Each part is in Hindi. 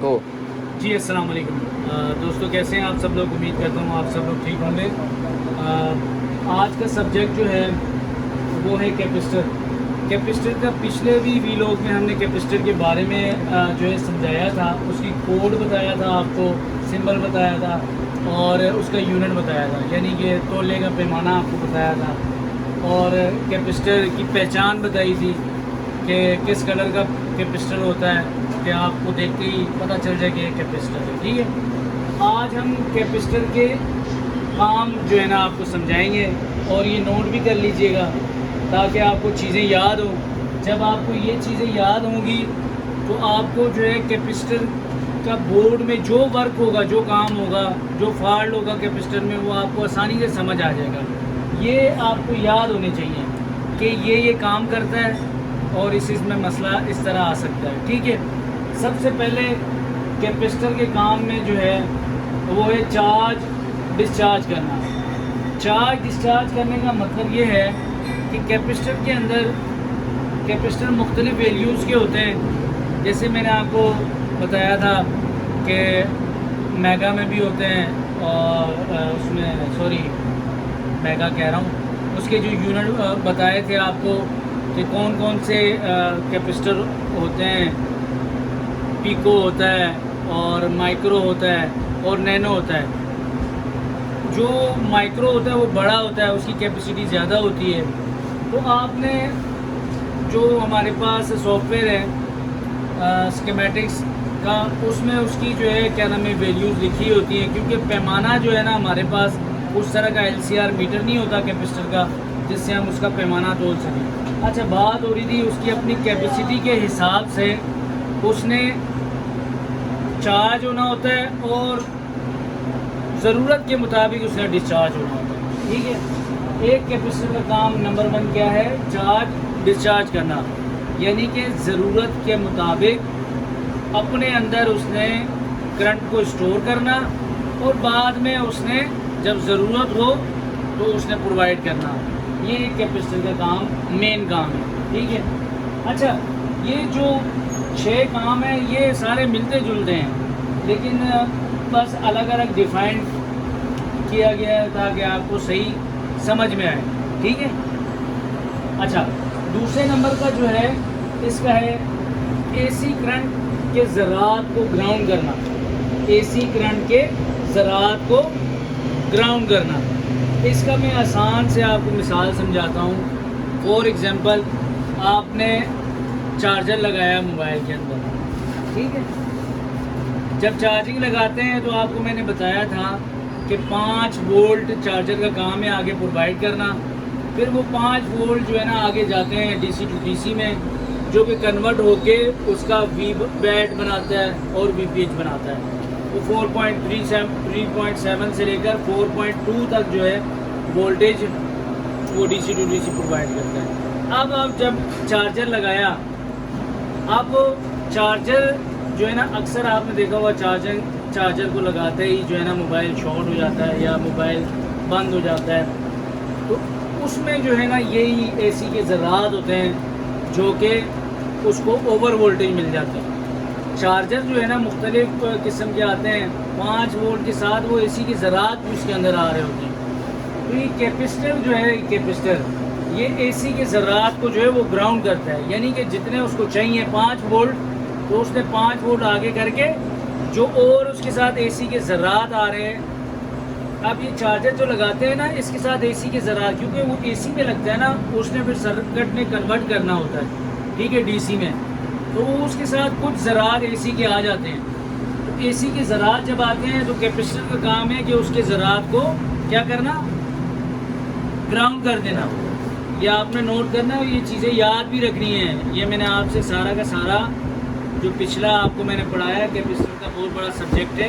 हो। जी अस्सलाम वालेकुम। दोस्तों कैसे हैं आप सब लोग। उम्मीद करता हूँ आप सब लोग ठीक होंगे। आज का सब्जेक्ट जो है वो है कैपेसिटर। कैपेसिटर का पिछले भी वीलॉग में हमने कैपेसिटर के बारे में जो है समझाया था, उसकी कोड बताया था आपको, सिंबल बताया था और उसका यूनिट बताया था, यानी कि तोले का पैमाना आपको बताया था और कैपेसिटर की पहचान बताई थी कि किस कलर का कैपेसिटर होता है, कि आपको देखते ही पता चल जाए कि ये कैपेसिटर है। ठीक है, आज हम कैपेसिटर के काम जो है ना आपको समझाएंगे और ये नोट भी कर लीजिएगा ताकि आपको चीज़ें याद हो। जब आपको ये चीज़ें याद होंगी तो आपको जो है कैपेसिटर का बोर्ड में जो वर्क होगा, जो काम होगा, जो फॉल्ट होगा कैपेसिटर में, वो आपको आसानी से समझ आ जाएगा। ये आपको याद होने चाहिए कि ये काम करता है और इसमें मसला इस तरह आ सकता है। ठीक है, सबसे पहले कैपेसिटर के काम में जो है वो है चार्ज डिस्चार्ज करना। चार्ज डिस्चार्ज करने का मतलब ये है कि कैपेसिटर के अंदर कैपेसिटर मुख्तलिफ वैल्यूज़ के होते हैं। जैसे मैंने आपको बताया था कि मेगा में भी होते हैं और उसमें मेगा कह रहा हूँ, उसके जो यूनिट बताए थे आपको कि कौन कौन से कैपेसिटर होते हैं। पिको होता है और माइक्रो होता है और नैनो होता है। जो माइक्रो होता है वो बड़ा होता है, उसकी कैपेसिटी ज़्यादा होती है। तो आपने जो हमारे पास सॉफ्टवेयर है स्कीमेटिक्स का, उसमें उसकी जो है क्या नाम है वैल्यूज़ लिखी होती हैं, क्योंकि पैमाना जो है ना हमारे पास उस तरह का LCR मीटर नहीं होता कैपेसिटर का जिससे हम उसका पैमाना तोल सकें। अच्छा, बात हो रही थी उसकी अपनी कैपेसिटी के हिसाब से उसने चार्ज होना होता है और ज़रूरत के मुताबिक उसने डिस्चार्ज होना होता है। ठीक है, एक कैपेसिटर का काम नंबर 1 क्या है? चार्ज डिस्चार्ज करना, यानी कि ज़रूरत के मुताबिक अपने अंदर उसने करंट को स्टोर करना और बाद में उसने जब ज़रूरत हो तो उसने प्रोवाइड करना। ये एक कैपेसिटर का काम मेन काम है। ठीक है, अच्छा, ये जो 6 काम हैं ये सारे मिलते जुलते हैं, लेकिन बस अलग अलग डिफाइन किया गया है ताकि आपको सही समझ में आए। ठीक है, अच्छा, दूसरे नंबर का जो है इसका है AC करंट के ज़रात को ग्राउंड करना। AC करंट के ज़रात को ग्राउंड करना, इसका मैं आसान से आपको मिसाल समझाता हूँ। फॉर एग्ज़ाम्पल, आपने चार्जर लगाया मोबाइल के अंदर। ठीक है, जब चार्जिंग लगाते हैं तो आपको मैंने बताया था कि 5 वोल्ट चार्जर का काम है आगे प्रोवाइड करना। फिर वो 5 वोल्ट जो है ना आगे जाते हैं DC टू DC में, जो कि कन्वर्ट होके उसका वी बैट बनाता है और VPH बनाता है। वो 3.7 से लेकर 4.2 तक जो है वोल्टेज वो DC टू DC प्रोवाइड करता है। अब आप जब चार्जर लगाया, अब चार्जर जो है ना अक्सर आपने देखा हुआ चार्जर को लगाते ही जो है ना मोबाइल शॉर्ट हो जाता है या मोबाइल बंद हो जाता है। तो उसमें जो है ना यही AC के ज़रात होते हैं जो कि उसको ओवर वोल्टेज मिल जाता है। चार्जर जो है ना मुख्तलिफ किस्म के आते हैं, 5 वोल्ट के साथ वो AC के ज़रात भी उसके अंदर आ रहे होते हैं। तो ये कैपेसिटर जो है, कैपेसिटर ये AC के ज़रात को जो है वो ग्राउंड करता है, यानी कि जितने उसको चाहिए 5 वोल्ट, तो उसने 5 वोल्ट आगे करके जो और उसके साथ AC के ज़रात आ रहे हैं। अब ये चार्जर जो लगाते हैं ना इसके साथ AC के ज़रात, क्योंकि वो AC में लगता है ना, उसने फिर सर्किट में कन्वर्ट करना होता है। ठीक है, DC में, तो वो उसके साथ कुछ ज़रात AC के आ जाते हैं। तो AC के ज़रात जब आते हैं तो कैपेसिटर का काम है कि उसके ज़रात को क्या करना? ग्राउंड कर देना। ये आपने नोट करना है, ये चीज़ें याद भी रखनी है। ये मैंने आपसे सारा का सारा जो पिछला आपको मैंने पढ़ाया है, कैपेसिटर का बहुत बड़ा सब्जेक्ट है,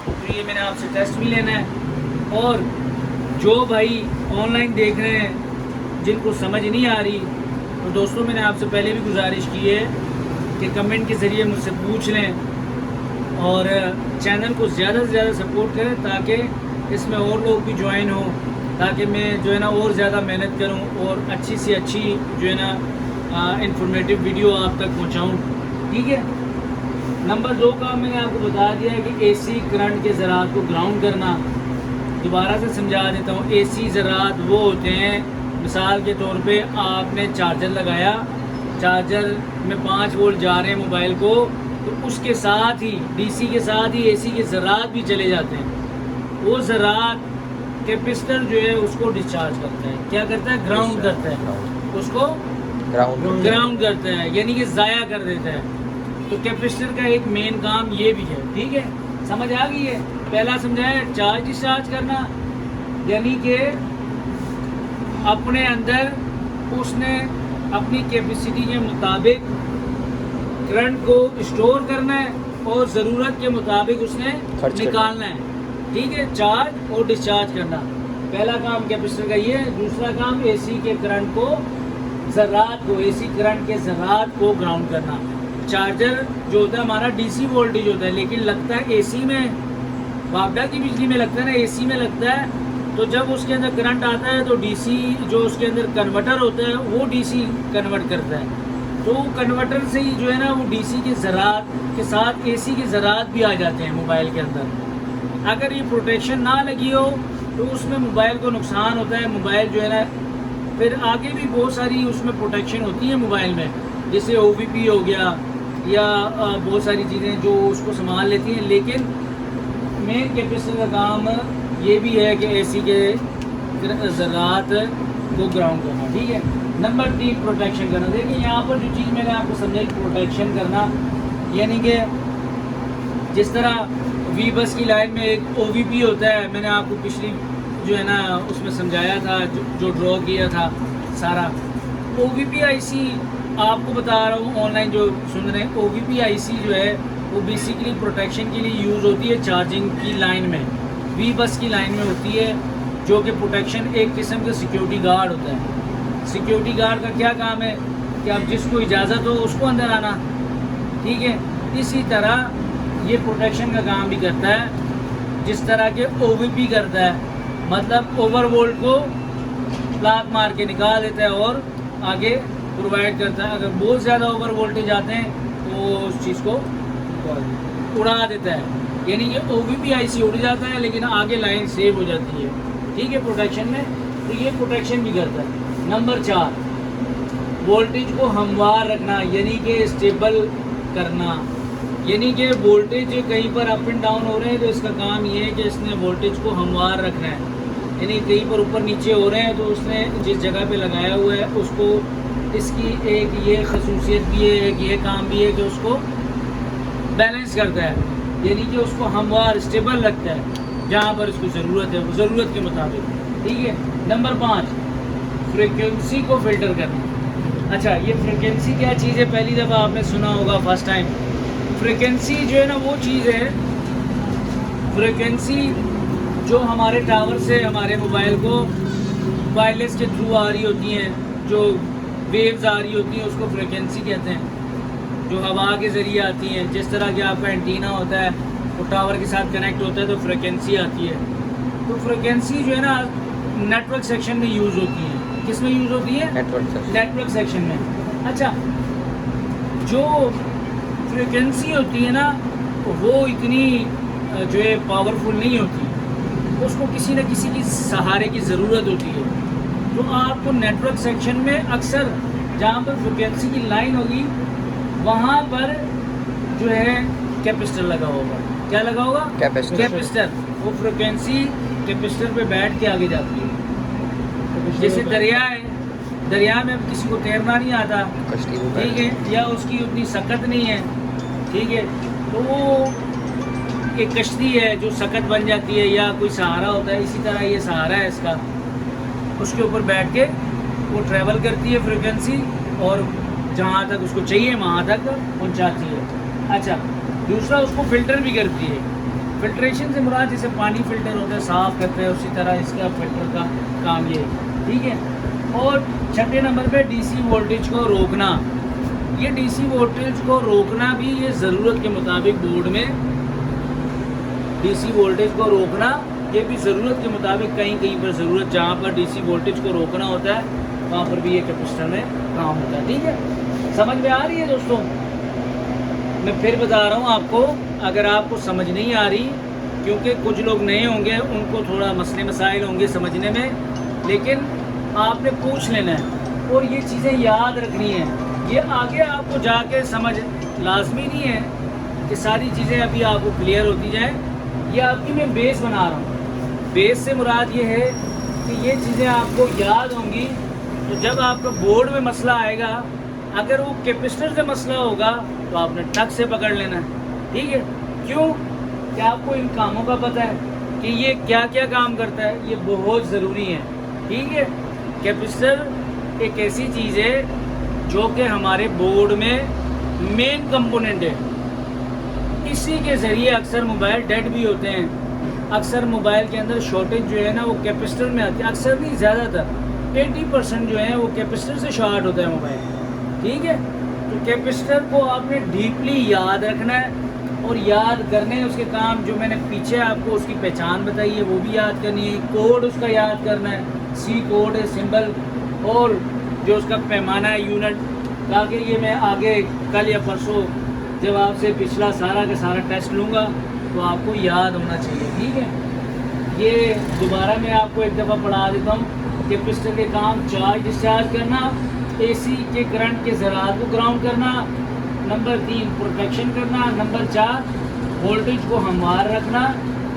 तो ये मैंने आपसे टेस्ट भी लेना है। और जो भाई ऑनलाइन देख रहे हैं जिनको समझ नहीं आ रही, तो दोस्तों मैंने आपसे पहले भी गुजारिश की है कि कमेंट के ज़रिए मुझसे पूछ लें और चैनल को ज़्यादा से ज़्यादा सपोर्ट करें ताकि इसमें और लोग भी ज्वाइन हों, ताकि मैं जो है ना और ज़्यादा मेहनत करूं और अच्छी से अच्छी जो है ना इंफॉर्मेटिव वीडियो आप तक पहुंचाऊं। ठीक है, नंबर 2 काम मैंने आपको बता दिया है कि एसी करंट के ज़रात को ग्राउंड करना। दोबारा से समझा देता हूँ, एसी ज़रात वो होते हैं, मिसाल के तौर पे आपने चार्जर लगाया, चार्जर में 5 वोल्ट जा रहे हैं मोबाइल को, तो उसके साथ ही डीसी के साथ ही एसी के ज़रात भी चले जाते हैं। वो ज़रात कैपेसिटर जो है उसको डिस्चार्ज करता है, क्या करता है, ग्राउंड करता है, उसको ग्राउंड करता है, यानी कि ज़ाया कर देता है। तो कैपेसिटर का एक मेन काम ये भी है, ठीक है, समझ आ गई है। पहला समझाया चार्ज डिस्चार्ज करना, यानी कि अपने अंदर उसने अपनी कैपेसिटी के मुताबिक करंट को स्टोर करना है और ज़रूरत के मुताबिक उसने निकालना है, ठीक है, चार्ज और डिस्चार्ज करना। पहला काम कैपेसिटर का ये है। दूसरा काम एसी के करंट को, ज़रात को, एसी करंट के ज़रात को ग्राउंड करना। चार्जर जो होता है हमारा डीसी वोल्टेज होता है, लेकिन लगता है एसी में, बाबडा की बिजली में लगता है ना, एसी में लगता है। तो जब उसके अंदर करंट आता है तो डीसी जो उसके अंदर कन्वर्टर होता है वो डीसी कन्वर्ट करता है। तो कन्वर्टर से ही जो है ना वो डीसी के ज़रात के साथ एसी के ज़रात भी आ जाते हैं मोबाइल के अंदर। अगर ये प्रोटेक्शन ना लगी हो तो उसमें मोबाइल को नुकसान होता है। मोबाइल जो है ना, फिर आगे भी बहुत सारी उसमें प्रोटेक्शन होती है मोबाइल में, जैसे OVP हो गया या बहुत सारी चीज़ें जो उसको संभाल लेती हैं। लेकिन मेन कैपेसिटर का काम ये भी है कि एसी के ज़रात को ग्राउंड करना, ठीक है। नंबर 3 प्रोटेक्शन करना। देखिए यहाँ पर जो चीज़ मैंने आपको समझाई, प्रोटेक्शन करना, यानी कि जिस तरह वी बस की लाइन में एक OVP होता है, मैंने आपको पिछली जो है ना उसमें समझाया था, जो ड्रॉ किया था सारा। OVP IC आपको बता रहा हूँ, ऑनलाइन जो सुन रहे हैं, OVP IC जो है वो बेसिकली प्रोटेक्शन के लिए यूज़ होती है चार्जिंग की लाइन में, वी बस की लाइन में होती है, जो कि प्रोटेक्शन एक किस्म का सिक्योरिटी गार्ड होता है। सिक्योरिटी गार्ड का क्या काम है कि आप जिसको इजाज़त हो उसको अंदर आना, ठीक है। इसी तरह ये प्रोटेक्शन का काम भी करता है जिस तरह के OVP करता है, मतलब ओवर वोल्ट को लात मार के निकाल देता है और आगे प्रोवाइड करता है। अगर बहुत ज़्यादा ओवर वोल्टेज आते हैं तो उस चीज़ को उड़ा देता है, यानी कि OVP IC उड़ जाता है लेकिन आगे लाइन सेव हो जाती है, ठीक है, प्रोटेक्शन में। तो ये प्रोटेक्शन भी करता है। नंबर 4 वोल्टेज को हमवार रखना, यानी कि स्टेबल करना, यानी कि वोल्टेज कहीं पर अप एंड डाउन हो रहे हैं तो इसका काम ये है कि इसने वोल्टेज को हमवार रखना है, यानी कहीं पर ऊपर नीचे हो रहे हैं तो उसने जिस जगह पे लगाया हुआ है उसको, इसकी एक ये खसूसियत भी है, एक ये काम भी है कि उसको बैलेंस करता है, यानी कि उसको हमवार स्टेबल रखता है जहाँ पर इसको ज़रूरत है, ज़रूरत के मुताबिक, ठीक है। नंबर 5 फ्रीक्वेंसी को फ़िल्टर करना। अच्छा, ये फ्रीक्वेंसी क्या चीज़ है, पहली दफ़ा आपने सुना होगा, फर्स्ट टाइम। फ्रीक्वेंसी जो है ना वो चीज़ है, फ्रीक्वेंसी जो हमारे टावर से हमारे मोबाइल को वायरलेस के थ्रू आ रही होती हैं, जो वेव्स आ रही होती हैं उसको फ्रीक्वेंसी कहते हैं, जो हवा के ज़रिए आती हैं। जिस तरह का आपका एंटीना होता है वो टावर के साथ कनेक्ट होता है तो फ्रीक्वेंसी आती है। तो फ्रीक्वेंसी जो है ना नेटवर्क सेक्शन में यूज़ होती है। किस में यूज़ होती है? नेटवर्क सेक्शन में। अच्छा, जो फ्रीक्वेंसी होती है ना वो इतनी जो है पावरफुल नहीं होती, उसको किसी न किसी की सहारे की ज़रूरत होती है। तो आपको नेटवर्क सेक्शन में अक्सर जहाँ पर फ्रीक्वेंसी की लाइन होगी वहाँ पर जो है कैपेसिटर लगा होगा। क्या लगा होगा? कैपेसिटर। वो फ्रीक्वेंसी कैपेसिटर पे बैठ के आगे जाती है। जैसे दरिया है, दरिया में किसी को तैरना नहीं आता, ठीक है, या उसकी उतनी सकत नहीं है, ठीक है, तो वो एक कश्ती है जो सकत बन जाती है या कोई सहारा होता है। इसी तरह ये सहारा है इसका, उसके ऊपर बैठ के वो ट्रैवल करती है फ्रीक्वेंसी और जहाँ तक उसको चाहिए वहाँ तक पहुँचाती है। अच्छा, दूसरा उसको फ़िल्टर भी करती है। फिल्ट्रेशन से मुराद जैसे पानी फ़िल्टर होता है, साफ़ करते हैं, उसी तरह इसका फ़िल्टर का काम ये है, ठीक है। और छठे नंबर पे डीसी वोल्टेज को रोकना। ये डीसी वोल्टेज को रोकना भी ये ज़रूरत के मुताबिक बोर्ड में डीसी वोल्टेज को रोकना ये भी ज़रूरत के मुताबिक कहीं कहीं पर ज़रूरत जहाँ पर डीसी वोल्टेज को रोकना होता है वहाँ पर भी ये कैपेसिटर में काम होता है, ठीक है। समझ में आ रही है दोस्तों? मैं फिर बता रहा हूँ आपको, अगर आपको समझ नहीं आ रही, क्योंकि कुछ लोग नए होंगे, उनको थोड़ा मसले मसाइल होंगे समझने में, लेकिन आपने पूछ लेना है और ये चीज़ें याद रखनी है। ये आगे आपको जाके समझ लाजमी नहीं है कि सारी चीज़ें अभी आपको क्लियर होती जाए। ये आपकी मैं बेस बना रहा हूँ। बेस से मुराद ये है कि ये चीज़ें आपको याद होंगी, तो जब आपका बोर्ड में मसला आएगा, अगर वो कैपेसिटर से मसला होगा तो आपने ठक से पकड़ लेना है, ठीक है। क्यों? क्या आपको इन कामों का पता है कि ये क्या क्या काम करता है? ये बहुत ज़रूरी है, ठीक है। कैपेसिटर एक ऐसी चीज़ है जो कि हमारे बोर्ड में मेन कंपोनेंट है। इसी के ज़रिए अक्सर मोबाइल डेड भी होते हैं। अक्सर मोबाइल के अंदर शॉर्टेज जो है ना वो कैपेसिटर में आती है। अक्सर नहीं, ज़्यादातर 80% जो है वो कैपेसिटर से शॉर्ट होता है मोबाइल, ठीक है। तो कैपेसिटर को आपने डीपली याद रखना है और याद करने हैं उसके काम, जो मैंने पीछे आपको उसकी पहचान बताई है वो भी याद करनी है। कोड उसका याद करना है, सी कोड है, सिंबल, और जो उसका पैमाना है, यूनिट, ताकि ये मैं आगे कल या परसों जब आपसे पिछला सारा का सारा टेस्ट लूँगा तो आपको याद होना चाहिए, ठीक है। ये दोबारा मैं आपको एक दफ़ा पढ़ा देता हूँ। कैपेसिटर के काम: चार्ज डिस्चार्ज करना, एसी के करंट के ज़रात को ग्राउंड करना, नंबर 3 प्रोटेक्शन करना, नंबर 4 वोल्टेज को हमवार रखना,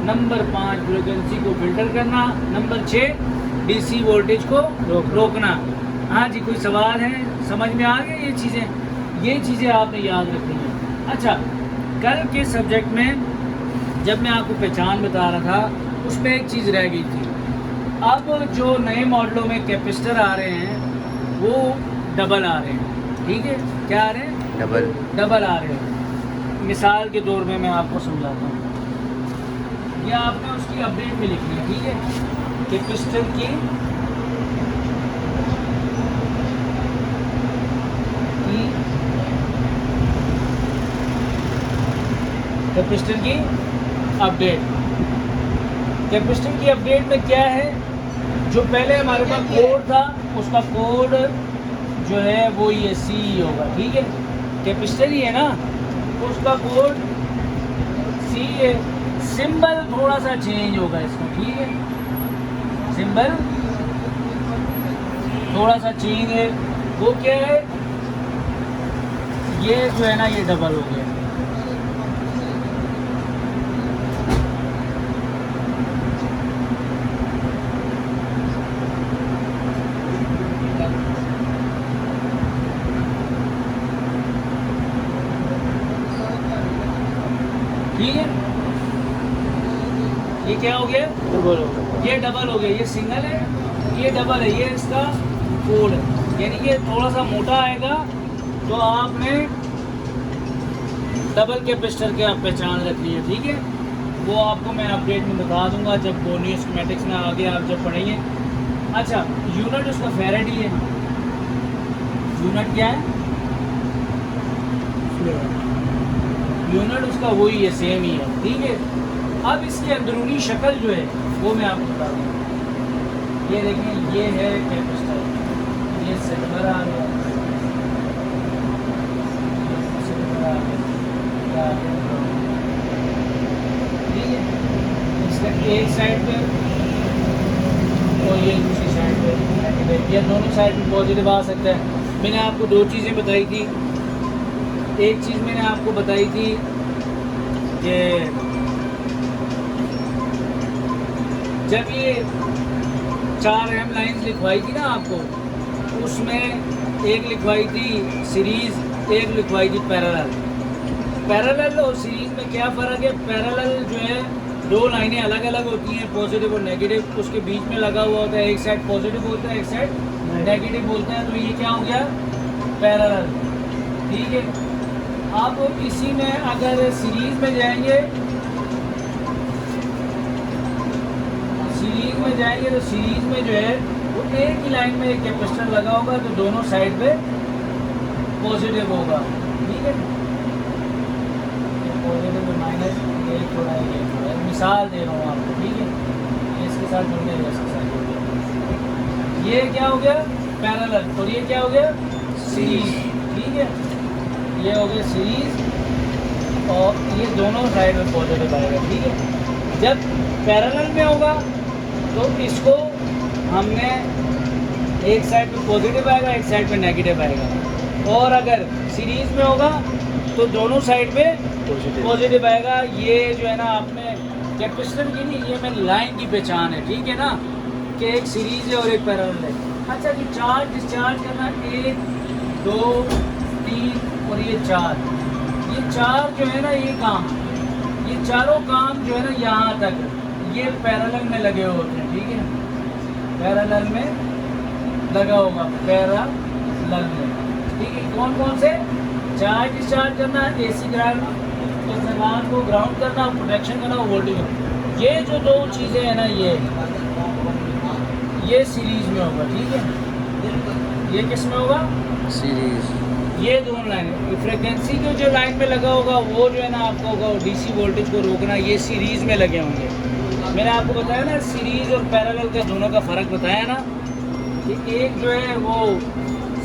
नंबर 5 फ्रीक्वेंसी को फिल्टर करना, नंबर 6 डीसी वोल्टेज को रोकना। हाँ जी, कोई सवाल है? समझ में आ गया? ये चीज़ें आपने याद रखनी है। अच्छा, कल के सब्जेक्ट में जब मैं आपको पहचान बता रहा था उसमें एक चीज़ रह गई थी। अब जो नए मॉडलों में कैपेसिटर आ रहे हैं वो डबल आ रहे हैं, ठीक है। क्या आ रहे हैं? डबल आ रहे हैं। मिसाल के तौर में मैं आपको समझाता हूँ। यह आपने उसकी अपडेट में लिखनी है, ठीक है। कैपेसिटर की अपडेट। कैपेसिटर की अपडेट में क्या है, जो पहले हमारे पास कोड था उसका कोड जो है वो ये सी होगा, ठीक है। कैपेसिटर ही है ना, तो उसका कोड सी है। सिंबल थोड़ा सा चेंज होगा इसका, ठीक है। सिंबल थोड़ा सा चेंज है। वो क्या है? ये जो है ना ये डबल हो गया। ठीक है, ये क्या हो गया? डबल हो गया। ये डबल हो गया। ये सिंगल है, ये डबल है। ये इसका कोड है, यानी कि थोड़ा सा मोटा आएगा तो आपने डबल कैपेसिटर की आप पहचान रखनी है, ठीक है। वो आपको मैं अपडेट में बता दूंगा जब बोनी स्कीमेटिक्स में आगे आप जब पढ़ेंगे। अच्छा, यूनिट उसका फैराड ही है। यूनिट क्या है? यूनिट उसका वही है, सेम ही है, ठीक है। अब इसकी अंदरूनी शक्ल जो है वो मैं आपको बता दूँगा। ये देखिए, ये है कैपेसिटर, ये सिल्वर आ गया, ठीक है। इसका एक साइड पे और ये दूसरी साइड पे नेगेटिव, या दोनों साइड में पॉजिटिव आ सकता है। मैंने आपको दो चीज़ें बताई थी। एक चीज़ मैंने आपको बताई थी कि जब ये 4 अहम लाइन्स लिखवाई थी ना आपको, उसमें एक लिखवाई थी सीरीज़, एक लिखवाई थी पैरेलल। पैरेलल और सीरीज़ में क्या फ़र्क है? पैरेलल जो है दो लाइनें अलग अलग होती हैं, पॉजिटिव और नेगेटिव, उसके बीच में लगा हुआ होता है। एक साइड पॉजिटिव होता है, एक साइड नेगेटिव बोलते हैं। तो ये क्या हो गया? पैरेलल, ठीक है। आप इसी में अगर सीरीज़ में जाएंगे, तो सीरीज़ में जो है वो एक ही लाइन में एक कैपेसिटर लगा होगा, तो दोनों साइड पे पॉजिटिव होगा, ठीक है। पॉजिटिव में माइनस, एक थोड़ा मिसाल दे रहा हूँ आपको, ठीक है। इसके साथ जुड़ गया, इसके साथ जुड़ गया। ये क्या हो गया? पैरेलल। और ये क्या हो गया? सीरीज़, ठीक है। ये हो गया सीरीज़ और ये दोनों साइड में पॉजिटिव आएगा, ठीक है। जब पैरेलल में होगा तो इसको हमने एक साइड पे पॉजिटिव आएगा, एक साइड पे नेगेटिव आएगा। और अगर सीरीज़ में होगा तो दोनों साइड पे पॉजिटिव आएगा। ये जो है ना आपने कैपेसिटर की नहीं, ये मेरी लाइन की पहचान है, ठीक है ना, कि एक सीरीज़ है और एक पैरेलल है। अच्छा जी, चार्ज डिस्चार्ज करना 1 2 3 और ये 4, ये 4 जो है ना ये काम, ये चारों काम जो है ना यहाँ तक ये पैरेलल में लगे होते हैं, ठीक है, पैरेलल में लगा होगा, पैरेलल में, ठीक है। कौन कौन से? चार्ज डिस्चार्ज करना, AC ग्राउंड को ग्राउंड करना, प्रोटेक्शन करना, वोल्टेज। ये जो दो चीज़ें हैं ना ये सीरीज में होगा, ठीक है। ये किस में होगा? सीरीज। ये दोनों लाइन फ्रिक्वेंसी के जो लाइन में लगा होगा वो जो है ना आपको होगा DC वोल्टेज को रोकना, ये सीरीज में लगे होंगे। मैंने आपको बताया ना सीरीज और पैरेलल का दोनों का फ़र्क बताया ना, कि एक जो है वो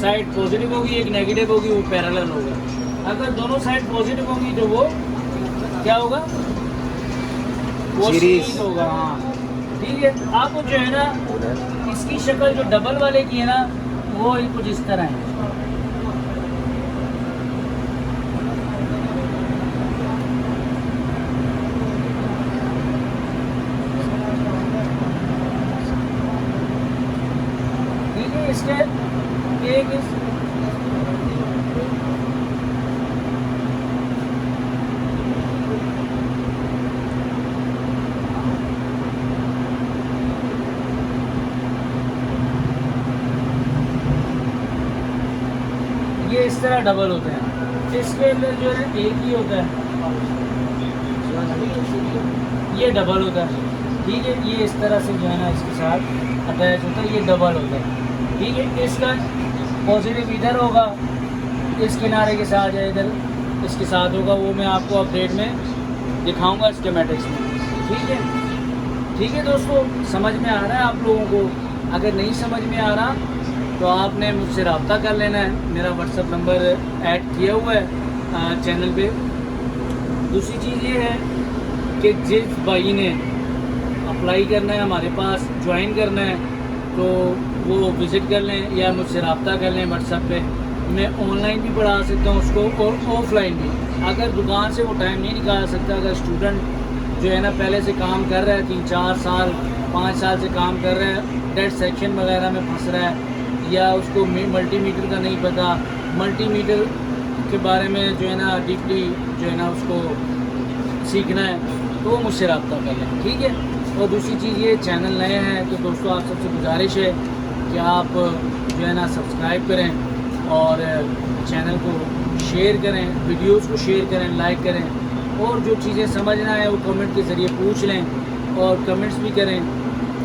साइड पॉजिटिव होगी, एक नेगेटिव होगी, वो पैरेलल होगा। अगर दोनों साइड पॉजिटिव होंगी तो वो क्या होगा? वो सीरीज होगा, हाँ, ठीक है। आपको जो है ना इसकी शक्ल जो डबल वाले की है ना वो कुछ इस तरह है। ठीक है, इसके एक ये इस तरह डबल होते हैं। इसके लिए जो है एक ही होता है, ये डबल होता है, ठीक है। ये इस तरह से जो है ना इसके साथ अटैच होता है, ये डबल होता है, ठीक है। इसका पॉजिटिव इधर होगा, इस किनारे के साथ या इधर इसके साथ होगा, वो मैं आपको अपडेट में दिखाऊंगा स्कीमेटिक्स में, ठीक है। ठीक है दोस्तों, समझ में आ रहा है आप लोगों को? अगर नहीं समझ में आ रहा तो आपने मुझसे रब्ता कर लेना है, मेरा व्हाट्सअप नंबर ऐड किया हुआ है चैनल पे। दूसरी चीज़ ये है कि जिस भाई ने अप्लाई करना है, हमारे पास ज्वाइन करना है, तो वो विज़िट कर लें या मुझसे रब्ता कर लें व्हाट्सअप पे। मैं ऑनलाइन भी पढ़ा सकता हूँ उसको और ऑफलाइन भी। अगर दुकान से वो टाइम नहीं निकाल सकता, अगर स्टूडेंट जो है ना पहले से काम कर रहा है, 3-4 साल 5 साल से काम कर रहा है, डेड सेक्शन वगैरह में फंस रहा है, या उसको मल्टीमीटर का नहीं पता, मल्टीमीटर के बारे में जो है ना डीपली जो है ना उसको सीखना है, तो वो मुझसे रब्ता कर लें, ठीक है। और दूसरी चीज़ ये, चैनल नए हैं तो दोस्तों आप सबसे गुजारिश है कि आप जो है ना सब्सक्राइब करें और चैनल को शेयर करें, वीडियोस को शेयर करें, लाइक करें, और जो चीज़ें समझना है वो कमेंट के ज़रिए पूछ लें और कमेंट्स भी करें।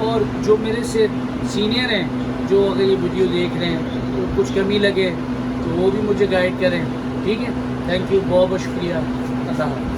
और जो मेरे से सीनियर हैं, जो अगर ये वीडियो देख रहे हैं तो कुछ कमी लगे तो वो भी मुझे गाइड करें, ठीक है। थैंक यू, बहुत बहुत शुक्रिया। अल्लाह।